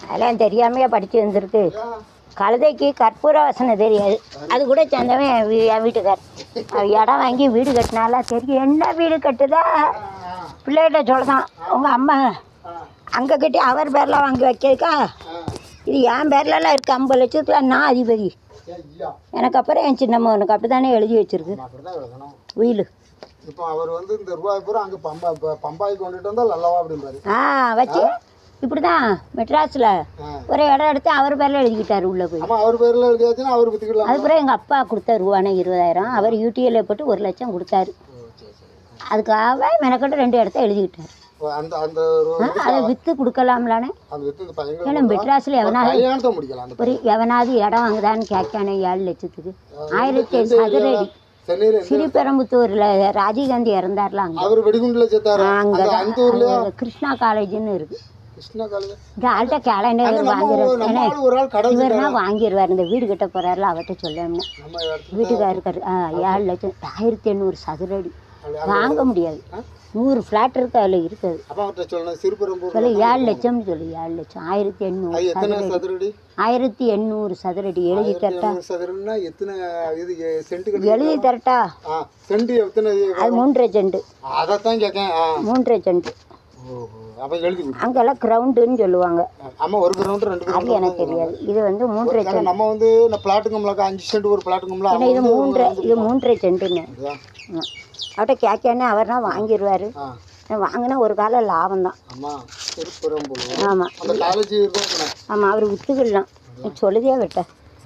அதெல்லாம் தெரியாமையே படித்து வந்திருக்கு. கழுதைக்கு கற்பூர வாசனை தெரியாது, அது கூட சேர்ந்தவன் என் வீட்டுக்கார். இடம் வாங்கி வீடு கட்டினால தெரியும். என்ன வீடு கட்டுதா பிள்ளைகிட்ட சொல்லதான், உங்கள் அம்மா அங்கே கட்டி அவர் பேரில் வாங்கி வைக்கிறதுக்கா, இது என் பேர்லலாம் இருக்குது. 50 லட்சத்தில் நான் அதிபதி. எனக்கு அப்புறம் என் சின்ன மகனுக்கு அப்படி தானே எழுதி வச்சிருக்கு வீடு. இப்போ அவர் வந்து இந்த ரூபாய் பூரா அங்கே பம்பாய்க்கு கொண்டுட்டு வந்தால் நல்லவா அப்படிம்பாரு. வச்சு இப்படி தான் மெட்ராஸில் ஒரு இடம் எடுத்து அவர் பேரில் எழுதிக்கிட்டார் உள்ளே போய். அவர் பேரில் எழுதியாச்சுன்னா அவர் பற்றிக்கலாம். அதுக்கப்புறம் எங்கள் அப்பா கொடுத்த ரூபானா 20,000, அவர் யூடிஐயில் போட்டு 1 லட்சம் கொடுத்தாரு. அதுக்காக மெனக்கட்டு 2 இடத்த எழுதிக்கிட்டார். அதை விற்று கொடுக்கலாம்லானே. ஏன்னா மெட்ராஸில் எவனாவது இடம் வாங்குதான்னு கேட்கானே 7 லட்சத்துக்கு. 1000 சதுரடி. ஸ்ரீபெரும்புத்தூரில் ராஜீவ்காந்தி இறந்தார்ல, அங்கே கிருஷ்ணா காலேஜ்னு இருக்குது. இந்த ஆள்கிட்ட கேலண்டர் இவர்னா வாங்கிடுவார். இந்த வீடு கட்ட போகிறாருல அவர்கிட்ட சொல்லணும்னா வீட்டுக்கார் இருக்காரு. 7 லட்சம் 1800 சதுரடி வாங்க முடியாது. 100 ஃப்ளாட் இருக்குது, அதில் இருக்குது. சொல்லு 7 லட்சம்னு சொல்லு. 7 லட்சம் 1800 சதுரடி எழுதி தரட்டா? எழுதி தரட்டா? அது 3.5 சென்ட். 3.5 சென்ட். அங்கெல்லாம் கிரவுண்டுன்னு சொல்லுவாங்க. அது எனக்கு தெரியாது. இது வந்து 3.5 சென்ட். நம்ம வந்து பிளாட்டுங்கம்ல 5 சென்ட் ஒரு பிளாட்டுங்கம்ல. இது 3.5 சென்ட்டுன்னு அவட்ட கேட்கானே அவர்னா வாங்கிடுவார். வாங்கினா ஒரு கால லாபம் தான். ஆமாம் ஆமாம், அவர் விற்றுக்கிடலாம். சொல்லுதே விட்ட